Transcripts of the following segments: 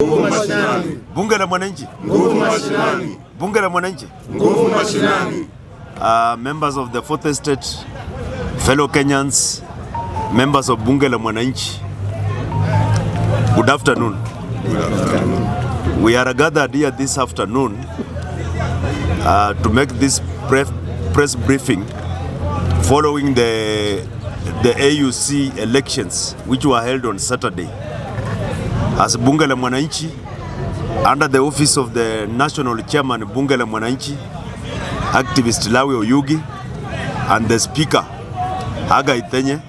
Nguvu mashinani. Bunge la Mwananchi. Nguvu mashinani. Bunge la Mwananchi. Nguvu mashinani. Members of the Fourth Estate, fellow Kenyans, members of Bunge la Mwananchi, good afternoon. Good afternoon. We are gathered here this afternoon to make this press briefing following the AUC elections which were held on Saturday. As Bunge la Mwananchi, under the office of the National Chairman Bunge la Mwananchi, activist Lawi Oyugi, and the Speaker Haga Itenye,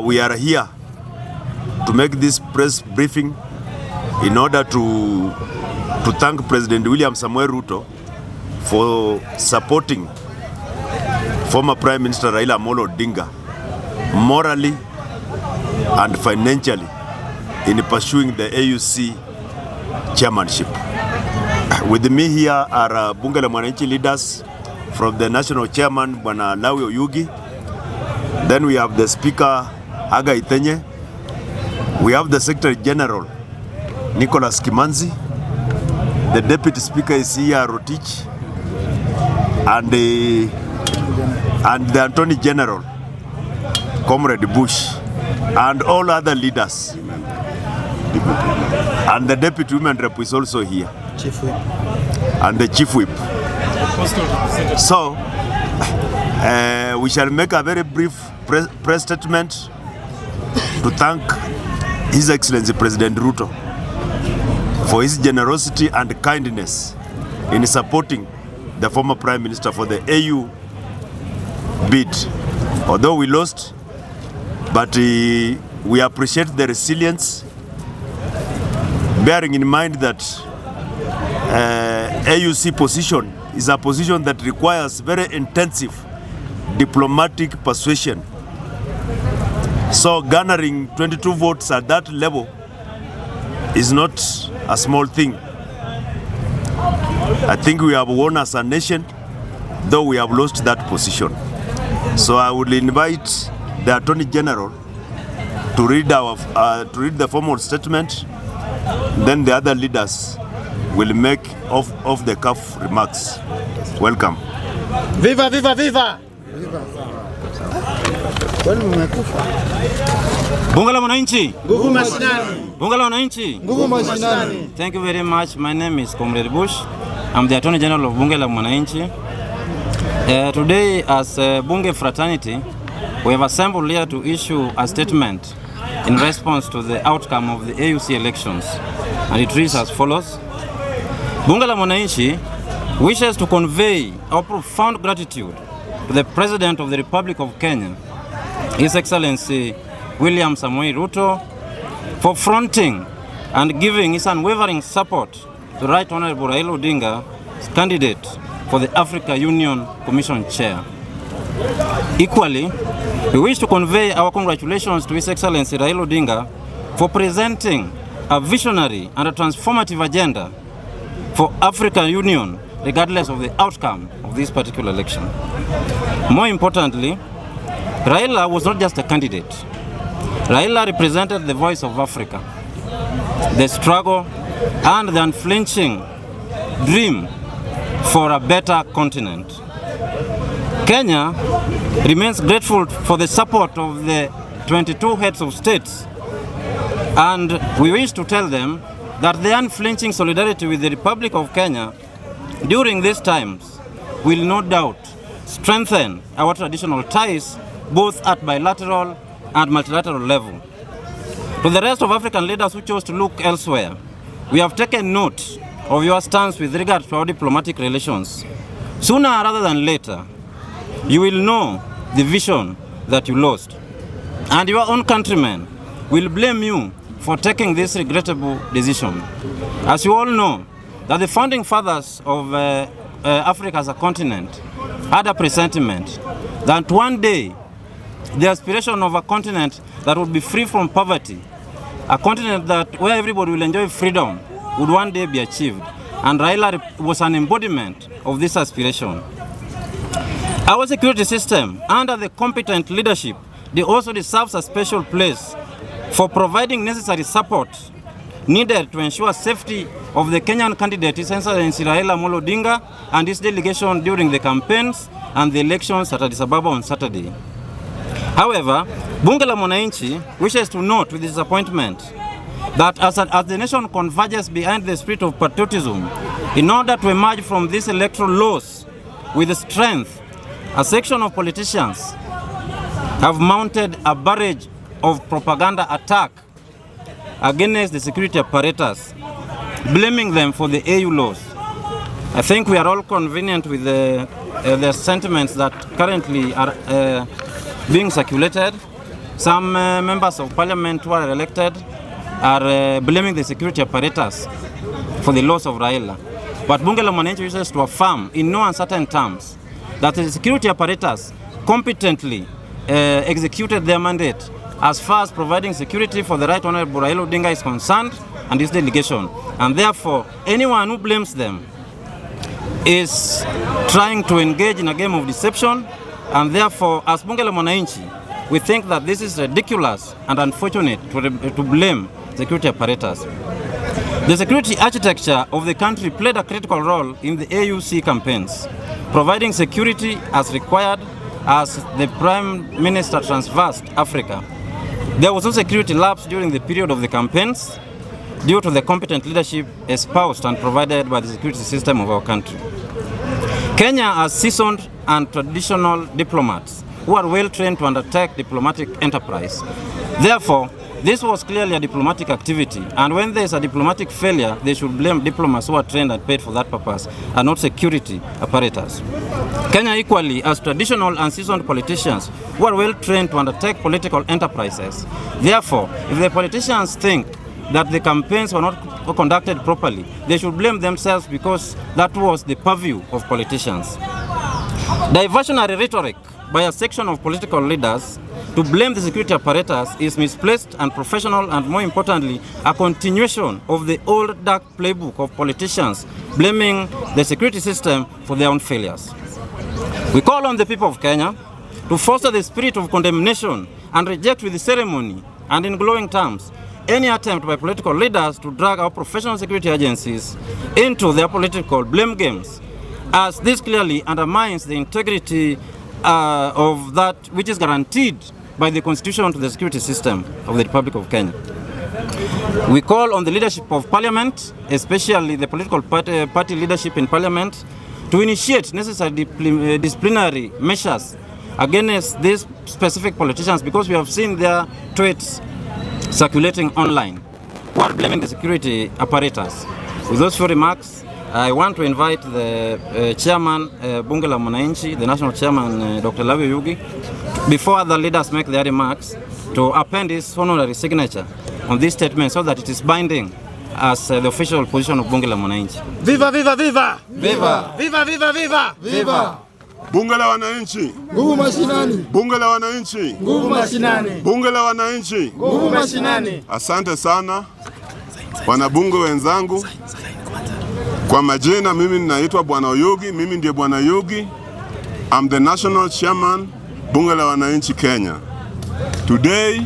we are here to make this press briefing in order to thank President William Samoei Ruto for supporting former Prime Minister Raila Amolo Odinga morally and financially in pursuing the AUC chairmanship. With me here are Bunge la Mwananchi leaders from the National Chairman Bwana Lawi Oyugi. Then we have the Speaker Haga Itenye. We have the Secretary General Nicholas Kimanzi. The Deputy Speaker is here Rotich, and the Attorney General Comrade Bush, and all other leaders. And the Deputy Women Rep is also here. Chief Whip. And the Chief Whip. So, we shall make a very brief press statement to thank His Excellency President Ruto for his generosity and kindness in supporting the former Prime Minister for the AU bid. Although we lost, but we appreciate the resilience, bearing in mind that AUC position is a position that requires very intensive diplomatic persuasion. So garnering 22 votes at that level is not a small thing. I think we have won as a nation, though we have lost that position. So I would invite the Attorney General to read the formal statement. Then the other leaders will make off-the-cuff remarks. Welcome. Viva, viva, viva! Bunge la Mwananchi. Nguvu mashinani. Bunge la Mwananchi. Nguvu mashinani. Thank you very much. My name is Comrade Bush. I'm the Attorney General of Bunge la Mwananchi. Today, as Bunge fraternity, we have assembled here to issue a statement in response to the outcome of the AUC elections, and it reads as follows. Bunge la Mwananchi wishes to convey our profound gratitude to the President of the Republic of Kenya, His Excellency William Samoei Ruto, for fronting and giving his unwavering support to Right Honorable Raila Odinga, candidate for the Africa Union Commission Chair. Equally, we wish to convey our congratulations to His Excellency Raila Odinga for presenting a visionary and a transformative agenda for African Union, regardless of the outcome of this particular election. More importantly, Raila was not just a candidate. Raila represented the voice of Africa, the struggle and the unflinching dream for a better continent. Kenya remains grateful for the support of the 22 heads of states, and we wish to tell them that the unflinching solidarity with the Republic of Kenya during these times will no doubt strengthen our traditional ties both at bilateral and multilateral level. To the rest of African leaders who chose to look elsewhere, we have taken note of your stance with regard to our diplomatic relations. Sooner rather than later, you will know the vision that you lost, and your own countrymen will blame you for taking this regrettable decision. As you all know, that the founding fathers of Africa as a continent had a presentiment that one day the aspiration of a continent that would be free from poverty, a continent where everybody will enjoy freedom, would one day be achieved. And Raila was an embodiment of this aspiration. Our security system, under the competent leadership, they also deserves a special place for providing necessary support needed to ensure safety of the Kenyan candidate, His Excellency Raila Amolo Odinga, and his delegation during the campaigns and the elections at Addis Ababa on Saturday. However, Bunge la Mwananchi wishes to note with disappointment that as the nation converges behind the spirit of patriotism, in order to emerge from this electoral loss with strength, a section of politicians have mounted a barrage of propaganda attack against the security apparatus, blaming them for the AU loss. I think we are all convenient with the sentiments that currently are being circulated. Some members of parliament who are elected are blaming the security apparatus for the loss of Raila. But Bunge la Mwananchi wishes to affirm in no uncertain terms that the security apparatus competently executed their mandate as far as providing security for the Right Honorable Raila Odinga is concerned and his delegation. And therefore, anyone who blames them is trying to engage in a game of deception. And therefore, as Bunge la Mwananchi, we think that this is ridiculous and unfortunate to blame security apparatus. The security architecture of the country played a critical role in the AUC campaigns, providing security as required as the Prime Minister traversed Africa. There was no security lapse during the period of the campaigns due to the competent leadership espoused and provided by the security system of our country. Kenya has seasoned and traditional diplomats who are well trained to undertake diplomatic enterprise. Therefore, this was clearly a diplomatic activity, and when there is a diplomatic failure, they should blame diplomats who are trained and paid for that purpose, and not security apparatus. Kenya equally has traditional and seasoned politicians who are well trained to undertake political enterprises. Therefore, if the politicians think that the campaigns were not conducted properly, they should blame themselves because that was the purview of politicians. Diversionary rhetoric by a section of political leaders to blame the security apparatus is misplaced and professional, and more importantly, a continuation of the old dark playbook of politicians blaming the security system for their own failures. We call on the people of Kenya to foster the spirit of condemnation and reject with ceremony and in glowing terms any attempt by political leaders to drag our professional security agencies into their political blame games, as this clearly undermines the integrity of that which is guaranteed by the Constitution to the security system of the Republic of Kenya. We call on the leadership of Parliament, especially the political party leadership in Parliament, to initiate necessary disciplinary measures against these specific politicians, because we have seen their tweets circulating online who are blaming the security apparatus. With those few remarks, I want to invite the chairman, Bunge la Mwananchi, the national chairman, Dr. Lawi Yugi, before other leaders make their remarks, to append his honorary signature on this statement so that it is binding as the official position of Bunge la Mwananchi. Viva, viva, viva! Viva! Viva, viva, viva! Viva! Bunge la Wananchi! Nguvu mashinani! Bunge la Wananchi! Nguvu mashinani! Bunge la Wananchi! Nguvu mashinani! Asante sana wanabunge wenzangu. Kwa majina, mimi ninaitwa Bwana Yugi, mimi ndiye Bwana Yugi. I'm the national chairman Bunge la Wananchi Kenya. Today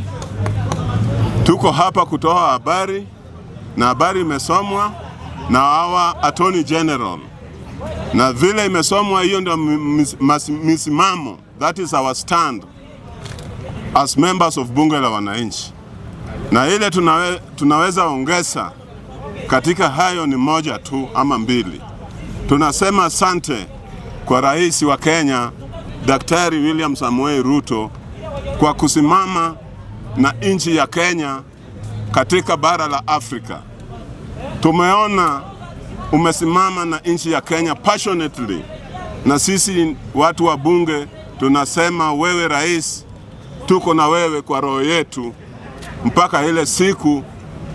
tuko hapa kutoa habari, na habari imesomwa na our Attorney General. Na vile imesomwa, hiyo ndio misimamo, that is our stand as members of Bunge la Wananchi. Na ile tunaweza ongeza katika hayo ni moja tu ama mbili. Tunasema asante kwa Rais wa Kenya Daktari William Samoei Ruto kwa kusimama na nchi ya Kenya katika bara la Afrika. Tumeona umesimama na nchi ya Kenya passionately, na sisi watu wa bunge tunasema wewe rais, tuko na wewe kwa roho yetu mpaka ile siku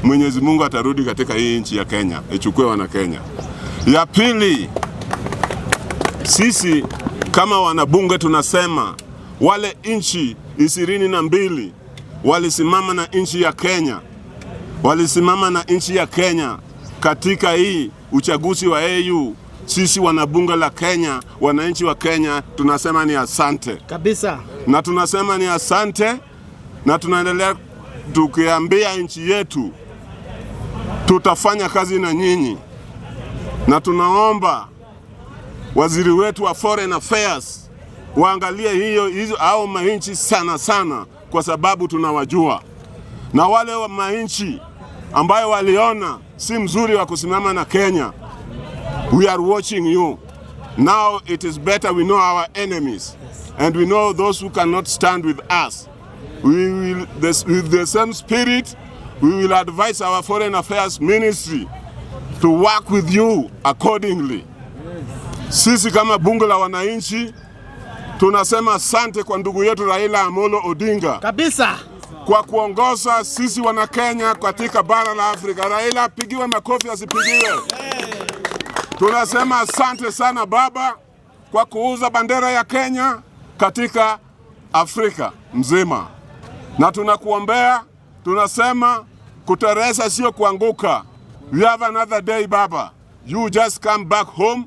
Mwenyezi Mungu atarudi katika hii nchi ya Kenya, ichukue wana Kenya. Ya pili, sisi kama wanabunge tunasema wale nchi 22 walisimama na nchi ya Kenya, walisimama na nchi ya Kenya katika hii uchaguzi wa AU. Sisi wanabunge la Kenya, wananchi wa Kenya, tunasema ni asante kabisa, na tunasema ni asante, na tunaendelea tukiambia nchi yetu tutafanya kazi na nyinyi, na tunaomba waziri wetu wa Foreign Affairs waangalie hizo au mainchi sana sana, kwa sababu tunawajua, na wale wa mainchi ambayo waliona si mzuri wa kusimama na Kenya, we are watching you. Now it is better we know our enemies, and we know those who cannot stand with us. We will, with the same spirit, we will advise our Foreign Affairs Ministry to work with you accordingly. Sisi kama bunge la wananchi tunasema asante kwa ndugu yetu Raila Amolo Odinga kabisa kwa kuongoza sisi wana Kenya katika bara la Afrika. Raila apigiwe makofi, asipigiwe. Tunasema asante sana baba kwa kuuza bandera ya Kenya katika Afrika mzima, na tunakuombea. Tunasema kuteresa sio kuanguka. We have another day baba. You just come back home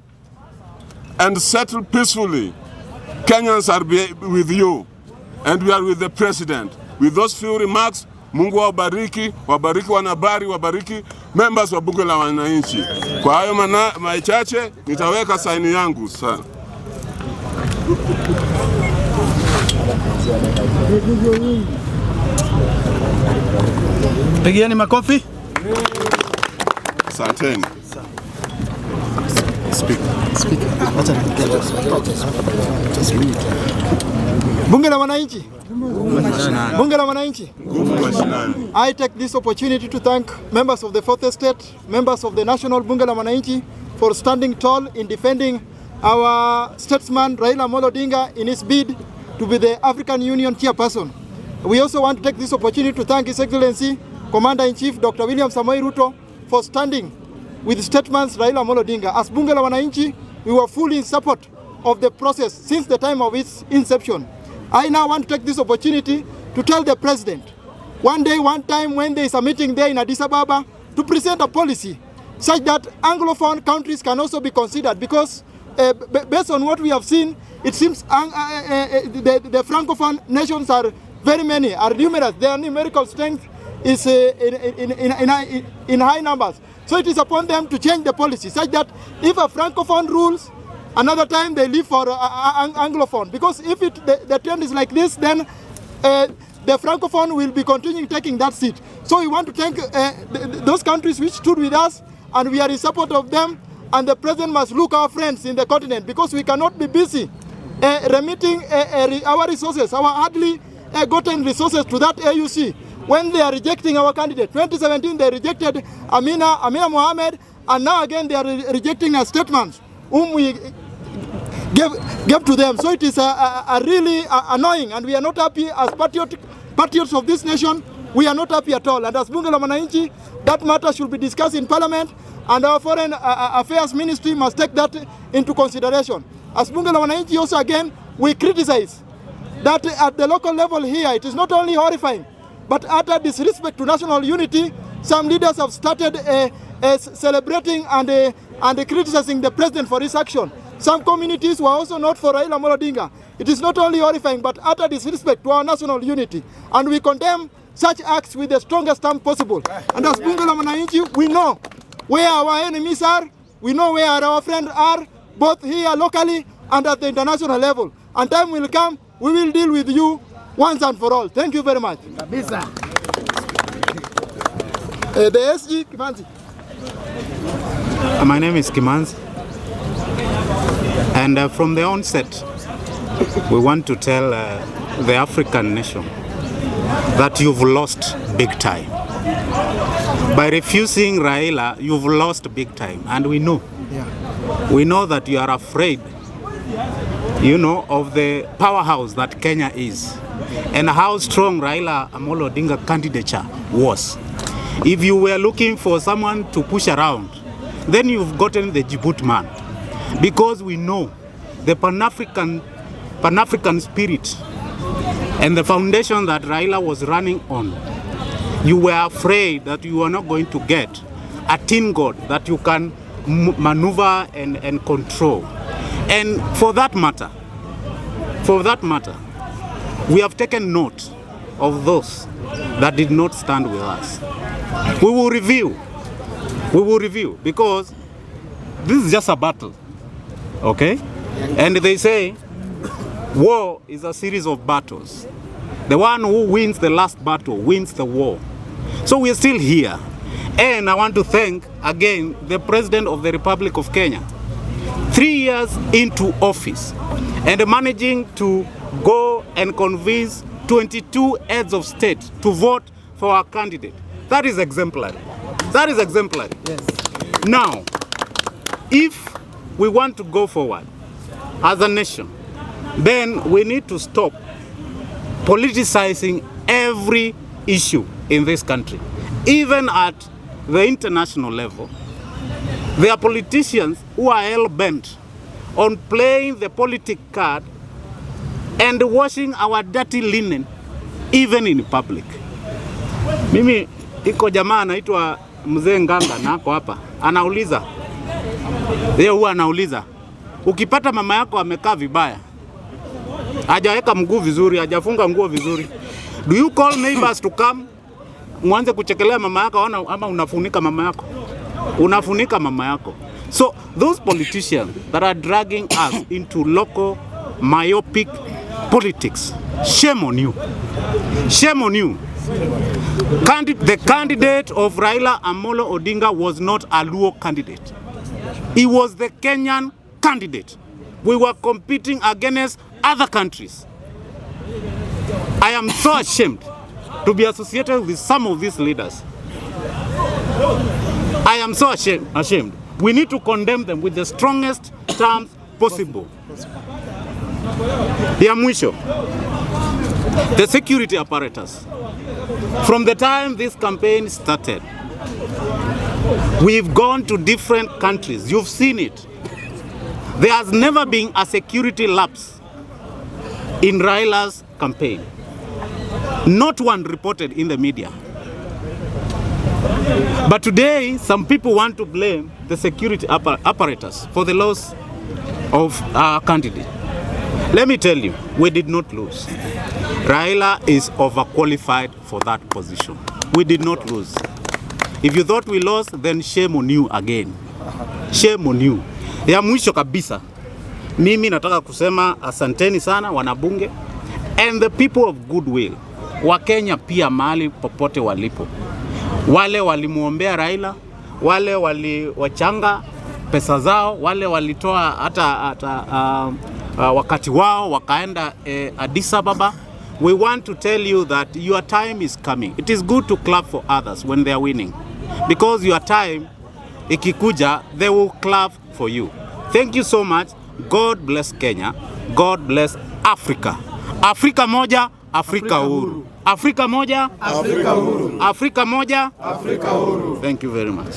and settle peacefully. Kenyans are with you, and we are with the president. With those few remarks, Mungu wabariki, wabariki wanahabari, wabariki members wa bunge la wananchi. Kwa hayo machache nitaweka saini yangu sana. Pigieni makofi. Asanteni. Bunge la wananchi. Bunge la wananchi. I take this opportunity to thank members of the fourth estate, members of the National Bunge la wananchi for standing tall in defending our statesman Raila Amolo Odinga in his bid to be the African Union chairperson. We also want to take this opportunity to thank His Excellency Commander-in-Chief Dr. William Samoei Ruto for standing with statesman Raila Amolo Odinga. As Bunge la wananchi, we were fully in support of the process since the time of its inception. I now want to take this opportunity to tell the president, one time when there is a meeting there in Addis Ababa, to present a policy such that Anglophone countries can also be considered, because based on what we have seen, it seems the Francophone nations are very many, are numerous. Their numerical strength is in high numbers. So it is upon them to change the policy such that if a Francophone rules, another time they leave for Anglophone. Because if the trend is like this, then the Francophone will be continuing taking that seat. So we want to thank those countries which stood with us, and we are in support of them. And the president must look our friends in the continent, because we cannot be busy remitting our resources, our hardly gotten resources to that AUC when they are rejecting our candidate. 2017 they rejected Amina Mohammed, and now again they are rejecting our statements whom we gave to them. So it is really annoying, and we are not happy as patriots of this nation. We are not happy at all. And as Bunge la Mwananchi, that matter should be discussed in Parliament, and our Foreign Affairs Ministry must take that into consideration. As Bunge la Mwananchi also again, we criticize that at the local level here, it is not only horrifying, but utter disrespect to national unity. Some leaders have started celebrating and criticizing the president for his action. Some communities were also not for Raila Amolo Odinga. It is not only horrifying, but utter disrespect to our national unity. And we condemn such acts with the strongest stamp possible. And as Bunge la Mwananchi, we know where our enemies are, we know where our friends are, both here locally and at the international level. And time will come, we will deal with you once and for all. Thank you very much. The SG Kimanzi. My name is Kimanzi, and from the onset, we want to tell the African nation that you've lost big time. By refusing Raila, you've lost big time, and we know. We know that you are afraid, you know, of the powerhouse that Kenya is, and how strong Raila Amolo Odinga candidature was. If you were looking for someone to push around, then you've gotten the Djibouti man, because we know the Pan-African spirit and the foundation that Raila was running on. You were afraid that you were not going to get a tin god that you can maneuver and control. And for that matter, we have taken note of those that did not stand with us. We will review We will review, because this is just a battle, okay? And they say war is a series of battles. The one who wins the last battle wins the war. So we are still here. And I want to thank again the President of the Republic of Kenya. 3 years into office and managing to go and convince 22 heads of state to vote for our candidate. That is exemplary. That is exemplary. Yes. Now, if we want to go forward as a nation, then we need to stop politicizing every issue in this country. Even at the international level, there are politicians who are hell-bent on playing the politic card and washing our dirty linen even in public. Mimi iko jamaa anaitwa Mzee Nganga na ako hapa. Anauliza. Yeye huwa anauliza. Ukipata mama yako amekaa vibaya, hajaweka mguu vizuri, hajafunga nguo vizuri, do you call neighbors to come? Mwanze kuchekelea mama yako ama unafunika mama yako? Unafunika mama yako. So those politicians that are dragging us into local myopic politics, shame on you. Shame on you. The candidate of Raila Amolo Odinga was not a Luo candidate. He was the Kenyan candidate. We were competing against other countries. I am so ashamed to be associated with some of these leaders. I am so ashamed. We need to condemn them with the strongest terms possible. Ya mwisho, the security apparatus. From the time this campaign started, we've gone to different countries. You've seen it. There has never been a security lapse in Raila's campaign. Not one reported in the media. But today, some people want to blame the security apparatus for the loss of our candidate. Let me tell you, we did not lose. Raila is overqualified for that position. We did not lose. If you thought we lost, then shame on you again. Shame on you. Ya mwisho kabisa, mimi nataka kusema asanteni sana wanabunge and the people of goodwill. Wakenya pia mahali popote walipo. Wale walimuombea Raila, wale waliwachanga pesa zao, wale walitoa hata wakati wao wakaenda Addis Ababa. We want to tell you that your time is coming. It is good to clap for others when they are winning, because your time ikikuja, they will clap for you. Thank you so much. God bless Kenya. God bless Africa. Afrika moja, Afrika huru. Afrika moja, Afrika huru. Afrika moja, Afrika huru. Thank you very much.